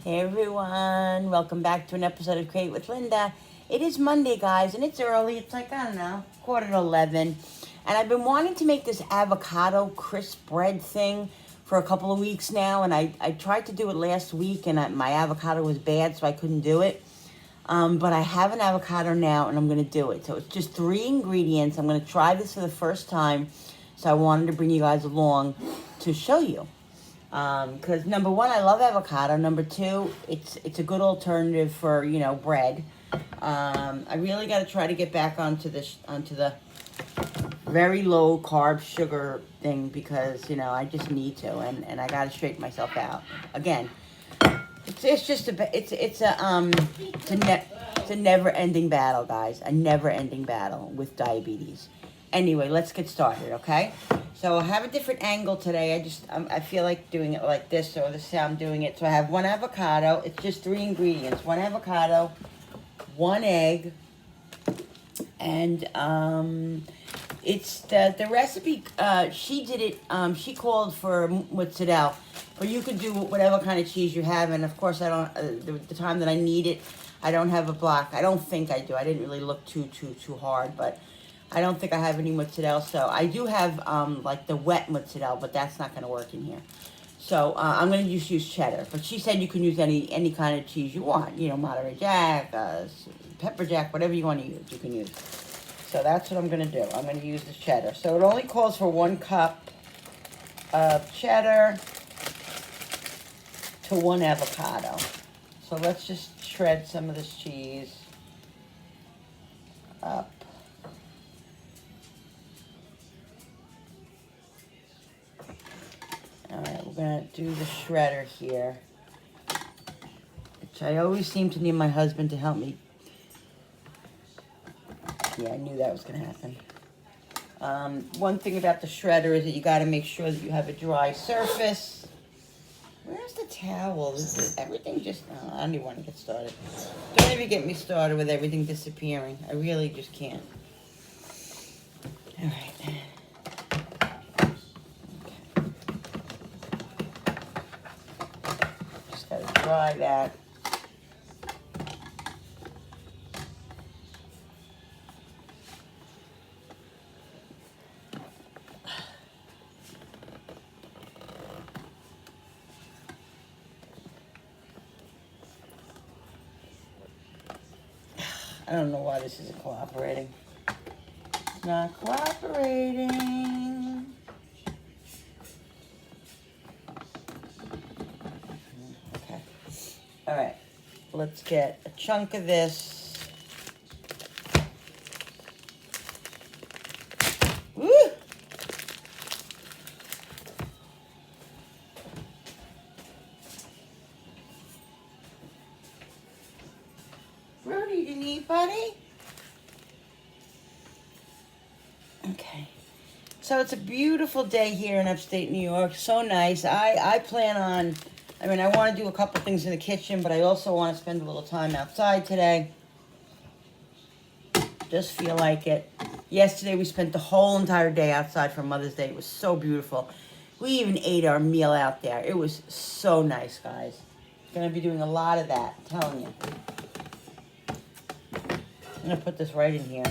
Hey everyone, welcome back to an episode of Create with Linda. It is Monday, guys, and it's early. It's like, I don't know, 10:45. And I've been wanting to make this avocado crisp bread thing for a couple of weeks now. And I tried to do it last week, and my avocado was bad, so I couldn't do it. But I have an avocado now, and I'm going to do it. So it's just 3 ingredients. I'm going to try this for the first time. So I wanted to bring you guys along to show you. Because number one, I love avocado. Number two, it's a good alternative for, bread. I really got to try to get back onto the very low carb sugar thing because, I just need to, and I got to straighten myself out. Again, it's a never ending battle, guys. A never ending battle with diabetes. Anyway, let's get started, okay? So I have a different angle today. I feel like doing it like this, so this is how I'm doing it. So I have 1 avocado. It's just 3 ingredients. 1 avocado, 1 egg, and it's the recipe. She did it. She called for mozzarella, but you can do whatever kind of cheese you have. And of course, I don't. The time that I need it, I don't have a block. I don't think I do. I didn't really look too hard, but I don't think I have any mozzarella. So I do have like the wet mozzarella, but that's not going to work in here. So I'm going to just use cheddar. But she said you can use any kind of cheese you want. Monterey Jack, pepper jack, whatever you want to use, you can use. So that's what I'm going to do. I'm going to use this cheddar. So it only calls for 1 cup of cheddar to 1 avocado. So let's just shred some of this cheese up. Alright, we're going to do the shredder here, which I always seem to need my husband to help me. Yeah, I knew that was going to happen. One thing about the shredder is that you got to make sure that you have a dry surface. Where's the towel? Everything just... Oh, I don't even want to get started. Don't even get me started with everything disappearing. I really just can't. Alright. Gotta dry that. I don't know why this isn't cooperating. It's not cooperating. Okay. All right. Let's get a chunk of this. Woo! Rudy, didn't eat, buddy? Okay. So it's a beautiful day here in upstate New York. So nice. I plan on... I want to do a couple things in the kitchen, but I also want to spend a little time outside today. Just feel like it. Yesterday, we spent the whole entire day outside for Mother's Day. It was so beautiful. We even ate our meal out there. It was so nice, guys. Going to be doing a lot of that, I'm telling you. I'm going to put this right in here.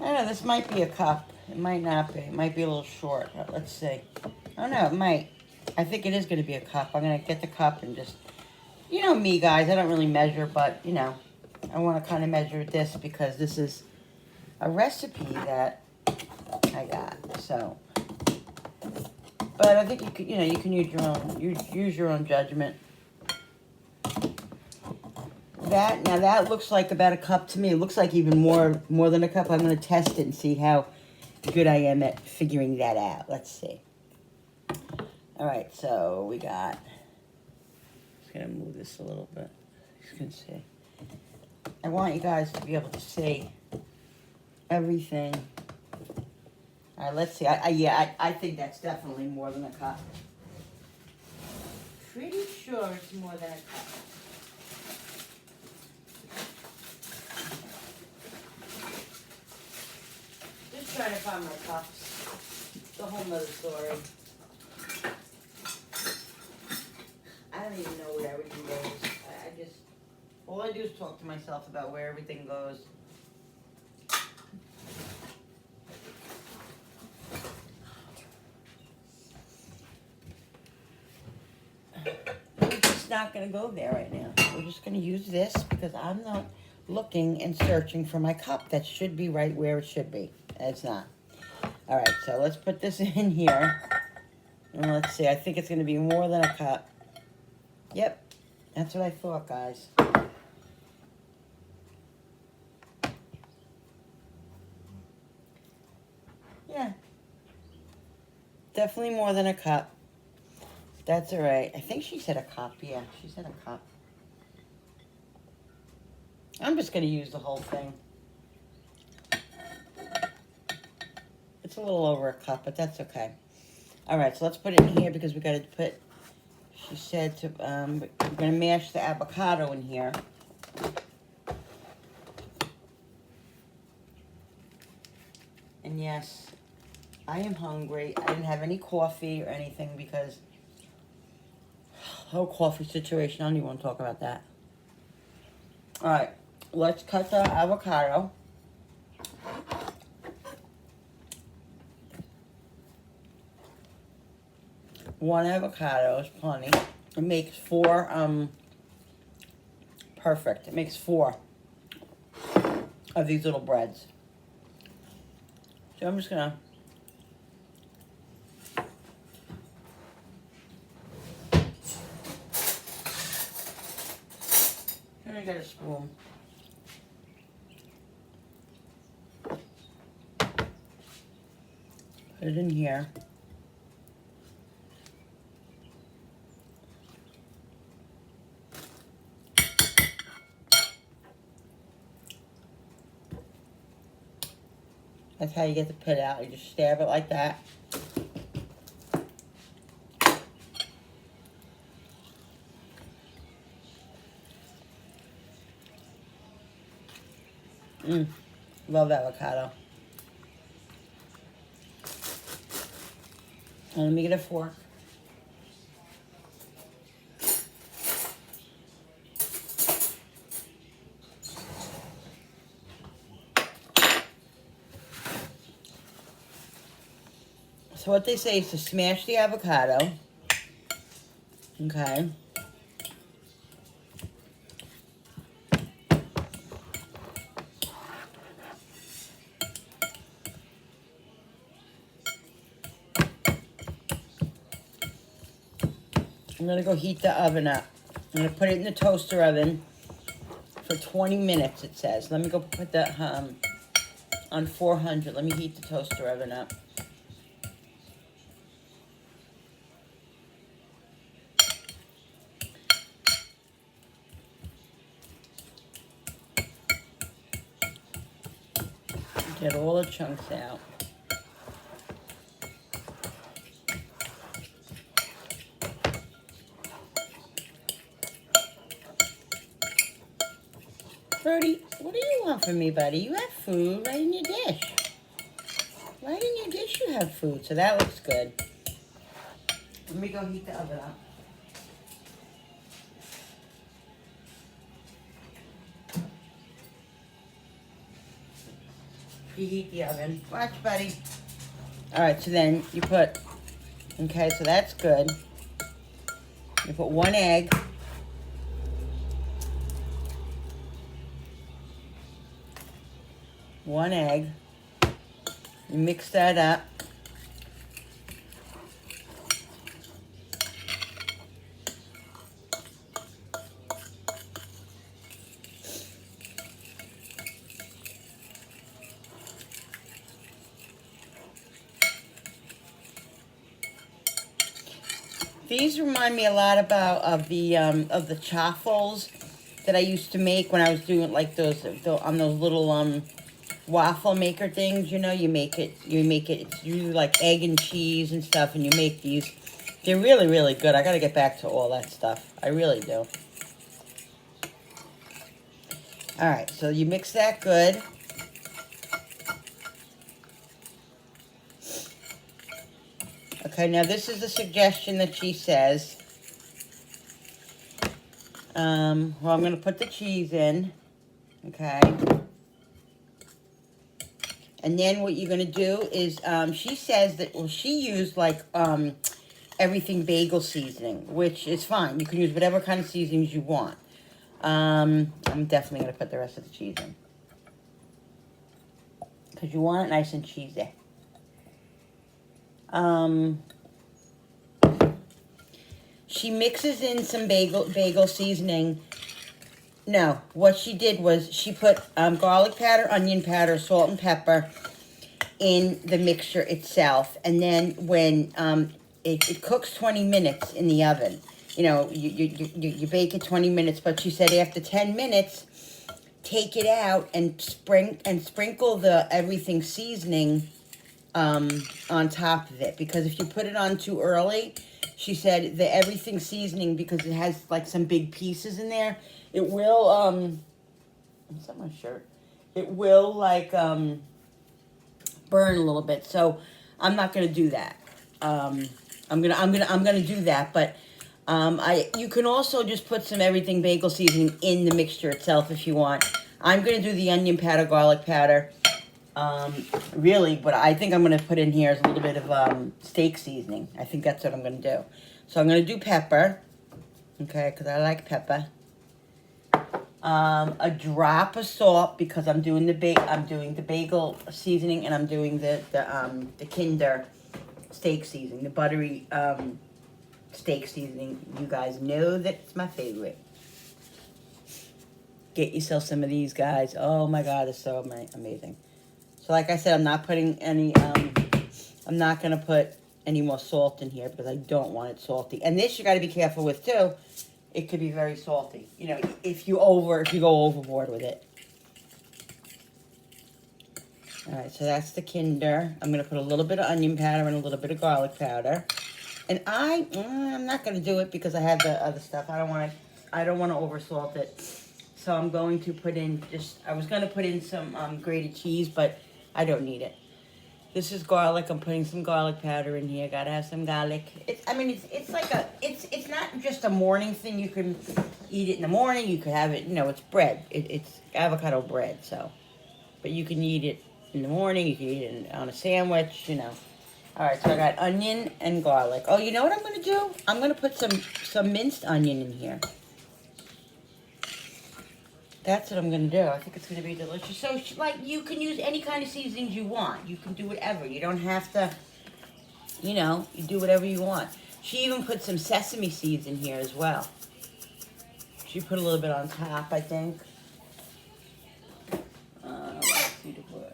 I don't know, this might be a cup. It might not be. It might be a little short. But let's see. I don't know, it might. I think it is going to be a cup. I'm going to get the cup and just... You know me, guys. I don't really measure, but, I want to kind of measure this because this is a recipe that I got. So, but I think you could, you can use your own judgment. Now that looks like about a cup to me. It looks like even more than a cup. I'm going to test it and see how good I am at figuring that out. Let's see. All right, so we got... I'm just going to move this a little bit. You can see. I want you guys to be able to see everything. All right, let's see. I think that's definitely more than a cup. pretty sure it's more than a cup. Just trying to find my cups. It's a whole nother story. I don't even know where everything goes. I just, all I do is talk to myself about where everything goes. We're just not going to go there right now. We're just going to use this because I'm not looking and searching for my cup that should be right where it should be. It's not. All right, so let's put this in here. And let's see. I think it's going to be more than a cup. Yep, that's what I thought, guys. Yeah. Definitely more than a cup. That's all right. I think she said a cup. Yeah, she said a cup. I'm just going to use the whole thing. It's a little over a cup, but that's okay. All right, so let's put it in here because we got to put, she said to, we're going to mash the avocado in here. And yes, I am hungry. I didn't have any coffee or anything because whole coffee situation. I don't even want to talk about that. All right, let's cut the avocado. One avocado is plenty. It makes 4, perfect. It makes 4 of these little breads. So I'm just gonna I got a spoon. Put it in here. That's how you get the pit out. You just stab it like that. Love avocado. And let me get a fork. So what they say is to smash the avocado. Okay. I'm gonna go heat the oven up. I'm gonna put it in the toaster oven for 20 minutes, it says. Let me go put the, on 400. Let me heat the toaster oven up. Get all the chunks out. Birdie, what do you want from me, buddy? You have food right in your dish. Right in your dish you have food, so that looks good. Let me go heat the oven up. Preheat the oven. Watch, buddy. All right, so then you put, okay, so that's good. You put 1 egg. One egg. You mix that up. These remind me a lot of the chaffles that I used to make when I was doing like those on those little waffle maker things. You know, you make it. It's usually like egg and cheese and stuff, and you make these They're really, really good. I got to get back to all that stuff. I really do. All right, so you mix that good. Okay, now this is the suggestion that she says. Well, I'm going to put the cheese in. Okay. And then what you're going to do is, she says that, well, she used like everything bagel seasoning, which is fine. You can use whatever kind of seasonings you want. I'm definitely going to put the rest of the cheese in. Because you want it nice and cheesy. She mixes in some bagel seasoning. No, what she did was she put garlic powder, onion powder, salt and pepper in the mixture itself. And then when it cooks 20 minutes in the oven, you know, you bake it 20 minutes. But she said after 10 minutes, take it out and sprinkle the everything seasoning on top of it. Because if you put it on too early, she said the everything seasoning, because it has like some big pieces in there, it will, it's on my shirt, it will like burn a little bit. So I'm not gonna do that. I'm gonna do that, but you can also just put some everything bagel seasoning in the mixture itself if you want. I'm gonna do the onion powder, garlic powder. Really, what I think I'm gonna put in here is a little bit of steak seasoning. I think that's what I'm gonna do. So I'm gonna do pepper, okay, because I like pepper. A drop of salt, because I'm doing the bagel seasoning, and I'm doing the Kinder steak seasoning, the buttery steak seasoning. You guys know that it's my favorite. Get yourself some of these, guys. Oh my God, it's so amazing. So like I said, I'm not putting any, I'm not going to put any more salt in here because I don't want it salty. And this you got to be careful with too. It could be very salty. You know, if you go overboard with it. All right, so that's the Kinder. I'm going to put a little bit of onion powder and a little bit of garlic powder. And I'm not going to do it because I have the other stuff. I don't want to over salt it. So I'm going to put in I was going to put in some grated cheese, but I don't need it. This is garlic. I'm putting some garlic powder in here. Gotta have some garlic. It's not just a morning thing. You can eat it in the morning. You could have it, you know, it's bread. It's avocado bread, so. But you can eat it in the morning. You can eat it on a sandwich, you know. All right, so I got onion and garlic. Oh, you know what I'm going to do? I'm going to put some minced onion in here. That's what I'm going to do. I think it's going to be delicious. So, like, you can use any kind of seasonings you want. You can do whatever. You don't have to, you know, you do whatever you want. She even put some sesame seeds in here as well. She put a little bit on top, I think. Let's see the word.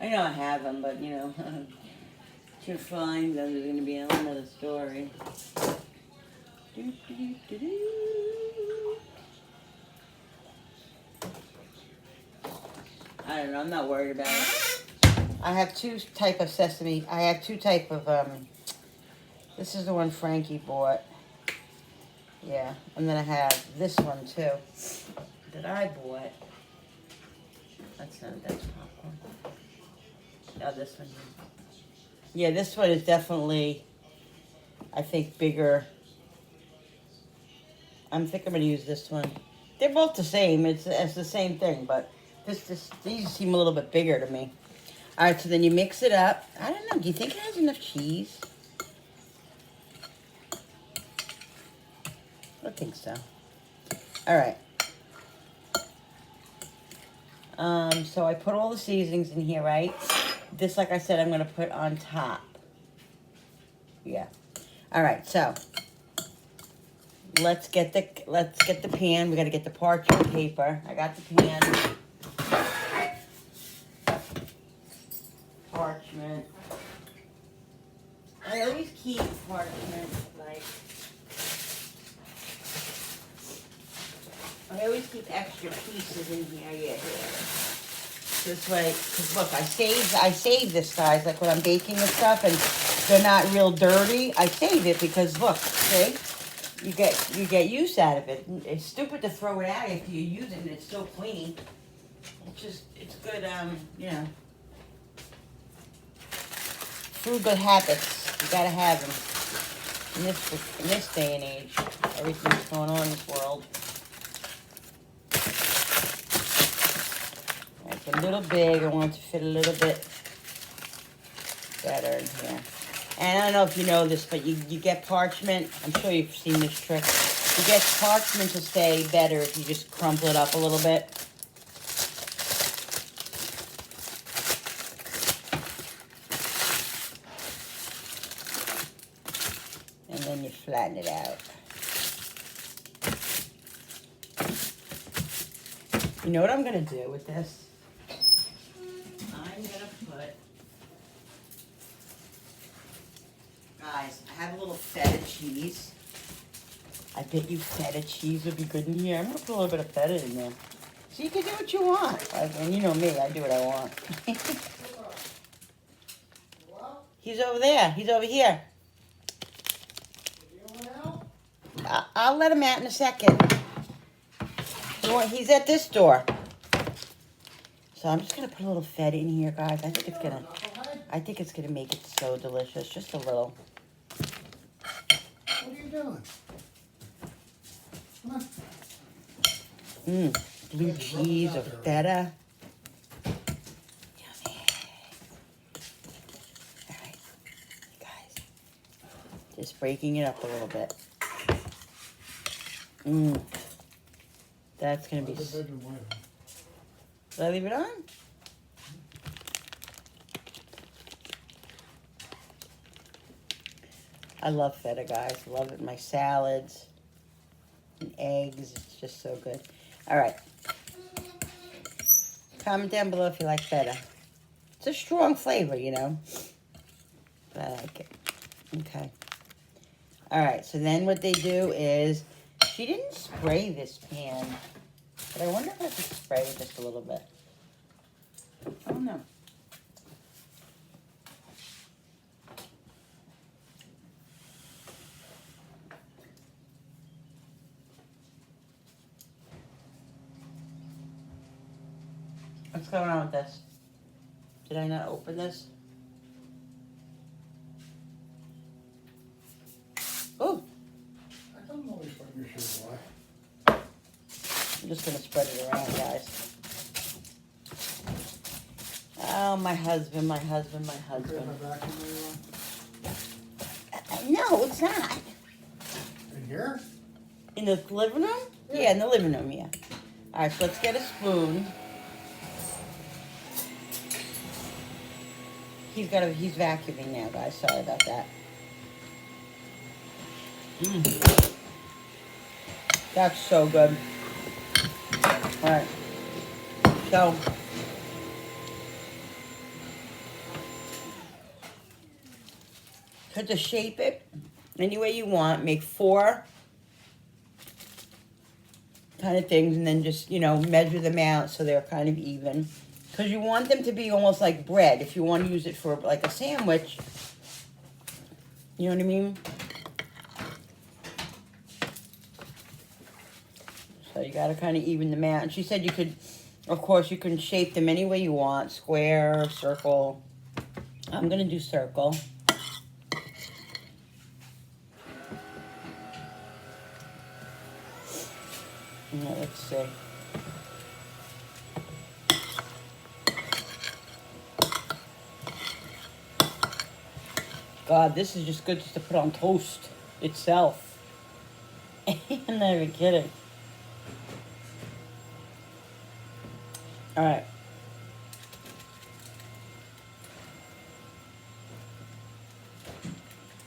I know I have them, but, you know, to find them is going to be another story. I don't know. I'm not worried about it. I have two type of sesame. I have two type of, this is the one Frankie bought. Yeah. And then I have this one, too, that I bought. That's popcorn. Oh, this one. Yeah, this one is definitely, I think, bigger. I think I'm going to use this one. They're both the same. It's the same thing, but these seem a little bit bigger to me. All right, so then you mix it up. I don't know. Do you think it has enough cheese? I think so. All right. So I put all the seasonings in here, right? This, like I said, I'm going to put on top. Yeah. All right, so let's get the pan. We got to get the parchment paper. I got the pan. Parchment. I always keep parchment, like, I always keep extra pieces in here, yeah. This way, because look, I save this, guys, like when I'm baking this stuff, and they're not real dirty, I save it because look, see, you get use out of it. It's stupid to throw it out after you use it and it's still clean. It's good, you know, frugal habits. You gotta have them in this day and age. Everything's going on in this world. It's a little big. I want it to fit a little bit better in here. And I don't know if you know this, but you get parchment. I'm sure you've seen this trick. You get parchment to stay better if you just crumple it up a little bit. And then you flatten it out. You know what I'm going to do with this? I'm going to put... Guys, I have a little feta cheese. I bet you feta cheese would be good in here. I'm going to put a little bit of feta in there. So you can do what you want. And you know me, I do what I want. He's over there. He's over here. I'll let him out in a second. He's at this door. So I'm just going to put a little feta in here, guys. I think it's gonna make it so delicious. Just a little. What are you doing? Come on. Blue cheese or feta. Yummy. All right, guys. Just breaking it up a little bit. That's gonna be. Did I leave it on? I love feta, guys. Love it in my salads and eggs. It's just so good. All right. Comment down below if you like feta. It's a strong flavor, you know. But I like it. Okay. All right. So then what they do is, she didn't spray this pan. But I wonder if I could spray it just a little bit. I don't know. What's going on with this? Did I not open this? Oh! I don't know if I'm sure why. I'm just going to spread it around, guys. Oh, my husband, my husband, my husband. No, it's not. In here? In the living room? Yeah, in the living room, yeah. All right, so let's get a spoon. He's vacuuming now, guys. Sorry about that. That's so good. All right. So, to shape it any way you want, make 4 kind of things, and then just, you know, measure them out so they're kind of even. Because you want them to be almost like bread. If you want to use it for like a sandwich, you know what I mean? So you got to kind of even them out. And she said you could, of course, you can shape them any way you want. Square, circle. I'm going to do circle. Now, let's see. God, this is just good just to put on toast itself. I'm not even kidding. All right.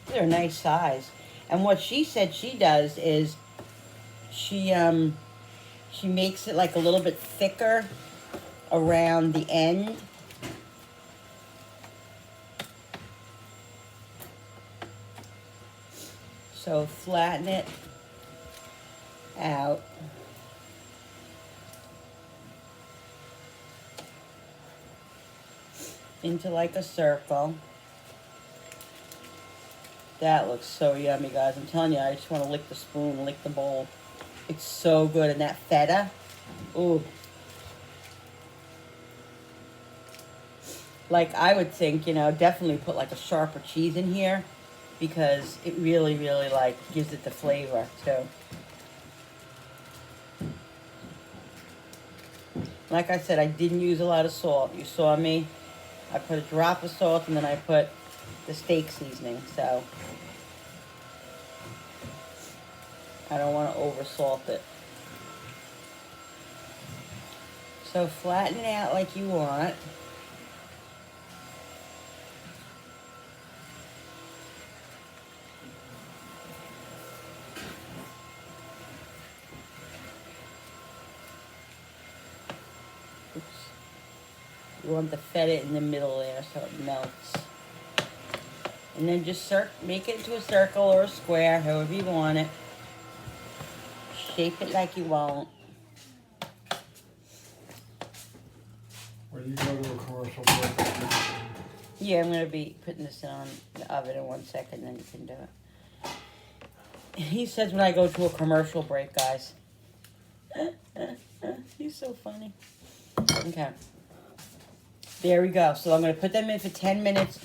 They're a nice size. And what she said she does is she makes it like a little bit thicker around the end. So flatten it out. Into like a circle. That looks so yummy, guys. I'm telling you, I just want to lick the spoon, lick the bowl. It's so good. And that feta, ooh. Like, I would think, you know, definitely put like a sharper cheese in here because it really, really, like, gives it the flavor, too. Like I said, I didn't use a lot of salt. You saw me. I put a drop of salt and then I put the steak seasoning, so I don't want to over salt it. So flatten it out like you want. Oops. You want the feta in the middle there so it melts. And then just make it into a circle or a square, however you want it. Shape it like you want. When you go to a commercial break, Yeah, I'm going to be putting this on the oven in 1 second, then you can do it. He says when I go to a commercial break, guys. He's so funny. Okay. There we go. So I'm going to put them in for 10 minutes.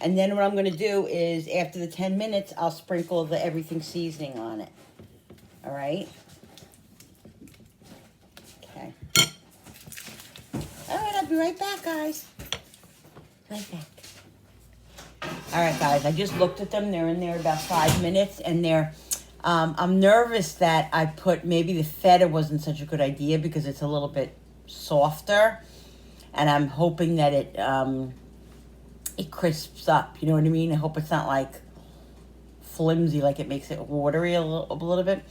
And then what I'm going to do is, after the 10 minutes, I'll sprinkle the everything seasoning on it. All right? Okay. All right, I'll be right back, guys. Right back. All right, guys, I just looked at them. They're in there about 5 minutes, and they're... I'm nervous that I put... Maybe the feta wasn't such a good idea because it's a little bit softer. And I'm hoping that it crisps up. You know what I mean? I hope it's not like flimsy, like it makes it watery a little bit.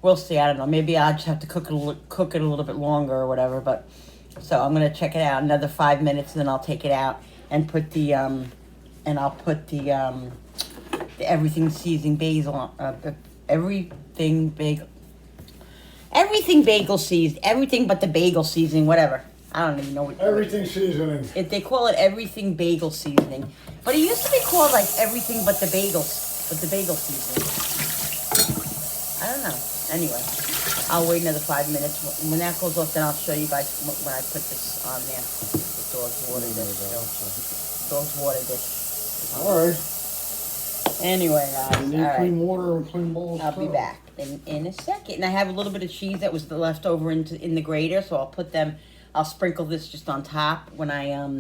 We'll see. I don't know. Maybe I'll just have to cook it a little bit longer or whatever. But so I'm gonna check it out another 5 minutes, and then I'll take it out and put the the everything seasoning basil on everything bagel seasoned, everything but the bagel seasoning, whatever. I don't even know what. everything seasoning. They call it everything bagel seasoning, but it used to be called like everything but the bagel seasoning. I don't know. Anyway, I'll wait another 5 minutes. When that goes off, then I'll show you guys when I put this on there. The dog's water dish. Dog's water dish. All right. Anyway, guys. You need All right. clean water and clean bowls. I'll be back in a second. And I have a little bit of cheese that was left over in the grater, so I'll sprinkle this just on top when I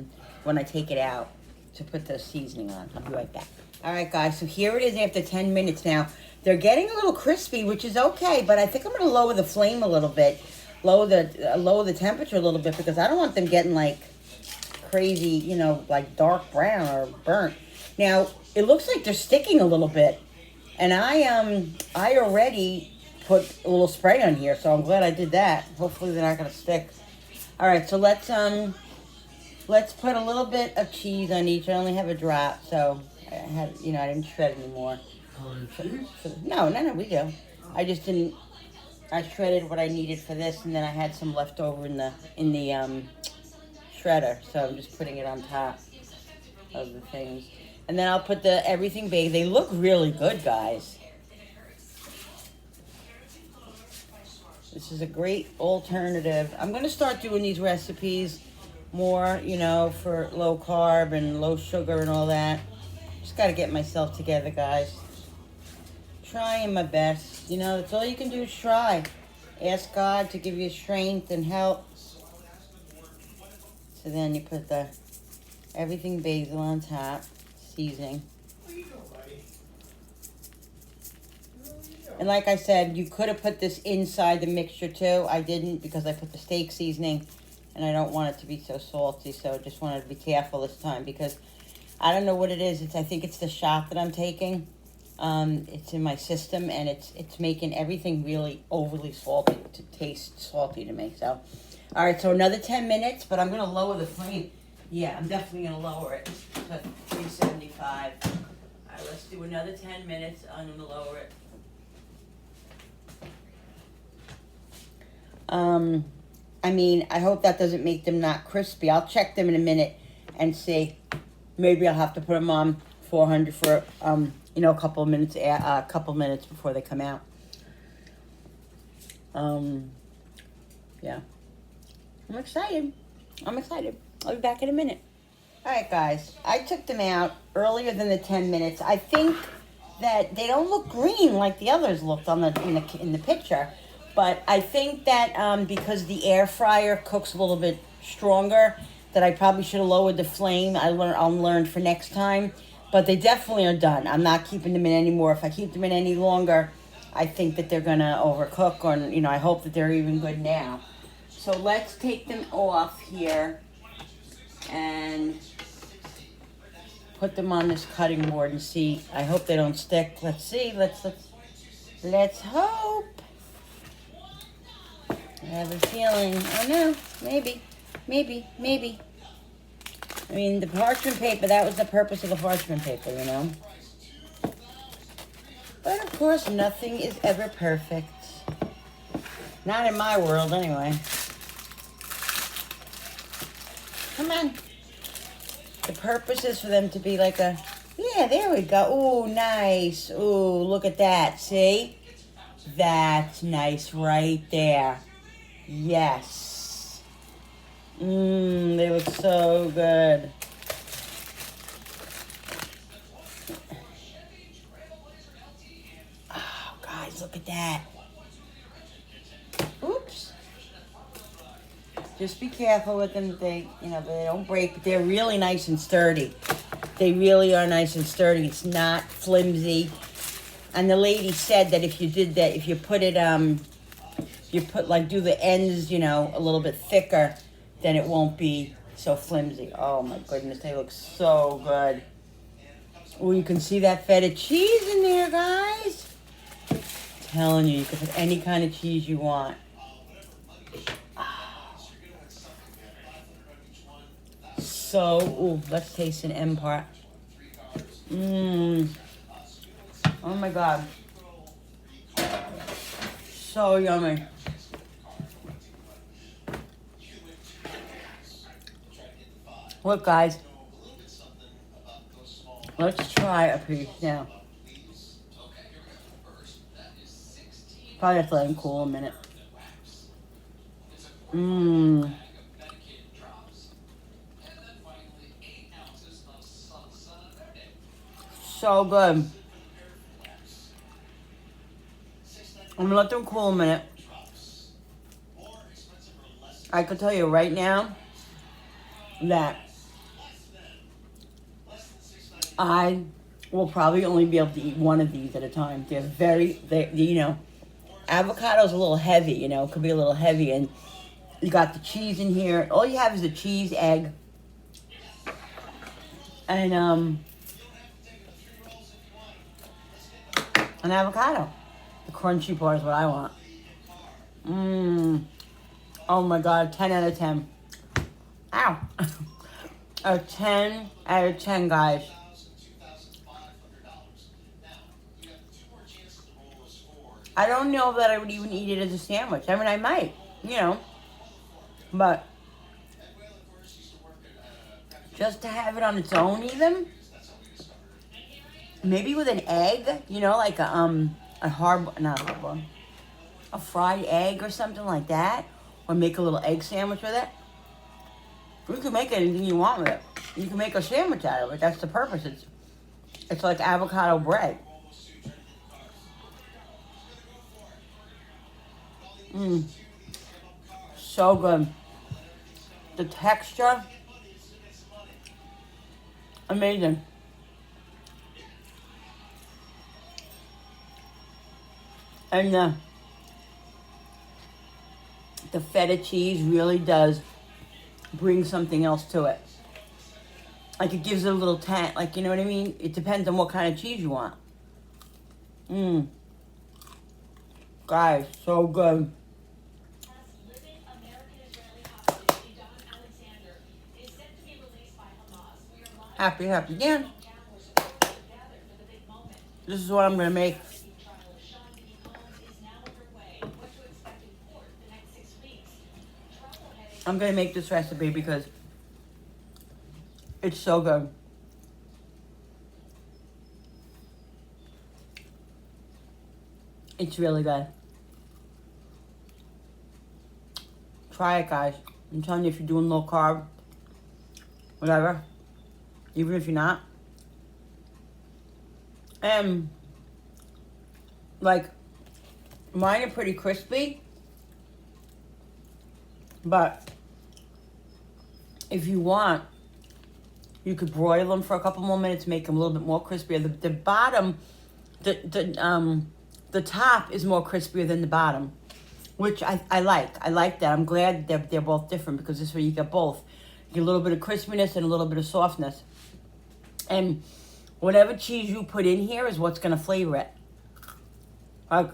take it out to put the seasoning on. I'll be right back. All right, guys, so here it is after 10 minutes now. They're getting a little crispy, which is okay, but I think I'm going to lower the flame a little bit, lower the temperature a little bit, because I don't want them getting like crazy, you know, like dark brown or burnt. Now, it looks like they're sticking a little bit, and I already put a little spray on here, so I'm glad I did that. Hopefully they're not going to stick. All right, so let's put a little bit of cheese on each. I only have a drop, so I didn't shred anymore. No, we do. I just didn't. I shredded what I needed for this, and then I had some left over in the shredder, so I'm just putting it on top of the things. And then I'll put the everything baked. They look really good, guys. This is a great alternative. I'm going to start doing these recipes more, you know, for low carb and low sugar and all that. Just got to get myself together, guys. Trying my best. You know, that's all you can do is try. Ask God to give you strength and help. So then you put the everything basil on top, seasoning. And like I said, you could have put this inside the mixture too. I didn't because I put the steak seasoning and I don't want it to be so salty. So I just wanted to be careful this time because I don't know what it is. I think it's the shot that I'm taking. It's in my system and it's making everything really overly salty to taste salty to me. So, all right, so another 10 minutes, but I'm going to lower the flame. Yeah, I'm definitely going to lower it to 375. All right, let's do another 10 minutes. I'm going to lower it. I mean, I hope that doesn't make them not crispy. I'll check them in a minute and see. Maybe I'll have to put them on 400 for, you know, a couple minutes before they come out. Yeah. I'm excited. I'll be back in a minute. All right, guys. I took them out earlier than the 10 minutes. I think that they don't look green like the others looked in the picture, but I think that because the air fryer cooks a little bit stronger, that I probably should have lowered the flame. I'll learn for next time. But they definitely are done. I'm not keeping them in anymore. If I keep them in any longer, I think that they're gonna overcook, or you know, I hope that they're even good now. So let's take them off here and put them on this cutting board and see. I hope they don't stick. Let's see. Let's hope. I have a feeling. Oh no, maybe. I mean, the parchment paper, that was the purpose of the parchment paper, you know? But of course, nothing is ever perfect. Not in my world, anyway. Come on. The purpose is for them to be like a... Yeah, there we go. Ooh, nice. Ooh, look at that. See? That's nice right there. Yes. They look so good. Oh, guys, look at that. Oops. Just be careful with them. They don't break, but they're really nice and sturdy. They really are nice and sturdy. It's not flimsy. And the lady said that if you did that, if you put it, do the ends, you know, a little bit thicker, then it won't be so flimsy. Oh my goodness, they look so good. Oh, you can see that feta cheese in there, guys. I'm telling you, you can put any kind of cheese you want. So, ooh, let's taste an M part. Oh my God. So yummy. Look, guys. Let's try a piece now. Probably have to let them cool a minute. So good. I'm gonna let them cool a minute. I can tell you right now that I will probably only be able to eat one of these at a time. You know, avocado's a little heavy, you know, could be a little heavy, and you got the cheese in here. All you have is a cheese, egg, and an avocado. The crunchy part is what I want. Oh my God, 10 out of 10. Ow. A 10 out of 10, guys. I don't know that I would even eat it as a sandwich. I mean, I might, you know. But just to have it on its own even. Maybe with an egg, you know, like a fried egg or something like that. Or make a little egg sandwich with it. You can make anything you want with it. You can make a sandwich out of it. That's the purpose. It's like avocado bread. So good. The texture, amazing. And the feta cheese really does bring something else to it. Like it gives it a little tang, like, you know what I mean? It depends on what kind of cheese you want. Guys, so good. Happy again. This is what I'm gonna make. I'm gonna make this recipe because it's so good. It's really good. Try it, guys. I'm telling you, if you're doing low carb, whatever, even if you're not. And, like, mine are pretty crispy, but if you want, you could broil them for a couple more minutes, make them a little bit more crispier. The bottom, the top is more crispier than the bottom, which I like. I like that. I'm glad they're both different, because this way you get both. You get a little bit of crispiness and a little bit of softness. And whatever cheese you put in here is what's going to flavor it. Like,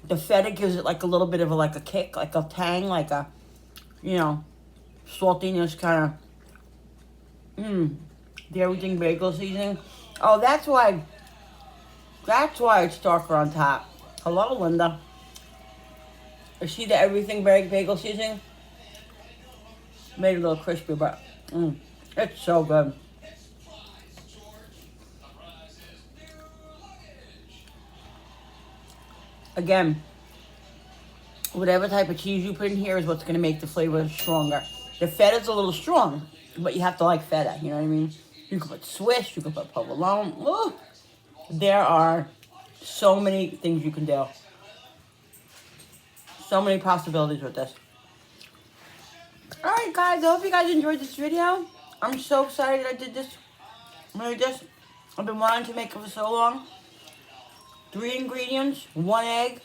the feta gives it like a little bit of a kick, like a tang, like a, you know, saltiness kind of. The everything bagel seasoning. Oh, that's why it's darker on top. Hello, Linda. You see the everything bagel seasoning? Made it a little crispy, but it's so good. Again, whatever type of cheese you put in here is what's going to make the flavor stronger. The feta's a little strong, but you have to like feta, you know what I mean? You can put Swiss, you can put provolone. Ooh, there are so many things you can do. So many possibilities with this. Alright guys, I hope you guys enjoyed this video. I'm so excited I did this. I've been wanting to make it for so long. 3 ingredients, 1 egg,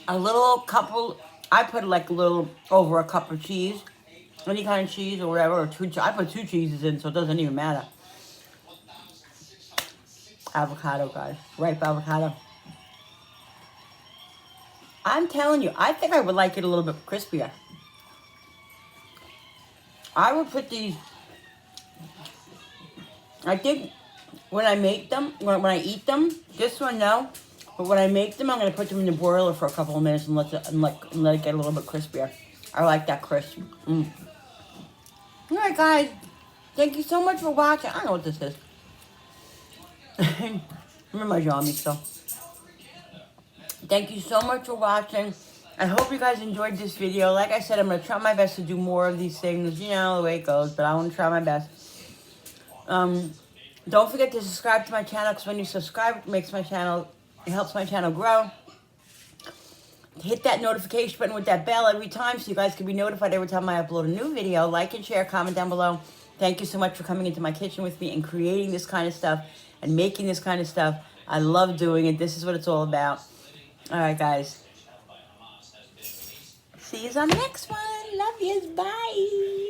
a little couple, I put like a little over a cup of cheese, any kind of cheese or whatever, or I put 2 cheeses in, so it doesn't even matter. Avocado, guys, ripe avocado. I'm telling you, I think I would like it a little bit crispier. I would put these, I think when I make them, when I eat them, this one no, but when I make them, I'm going to put them in the broiler for a couple of minutes and let it get a little bit crispier. I like that crisp. Alright guys, thank you so much for watching. I don't know what this is. I'm in my jammy still. Thank you so much for watching. I hope you guys enjoyed this video. Like I said, I'm going to try my best to do more of these things. You know the way it goes, but I want to try my best. Don't forget to subscribe to my channel, because when you subscribe, it helps my channel grow. Hit that notification button with that bell every time, so you guys can be notified every time I upload a new video. Like and share, comment down below. Thank you so much for coming into my kitchen with me and creating this kind of stuff and making this kind of stuff. I love doing it. This is what it's all about. Alright guys. See you on the next one. Love yous. Bye.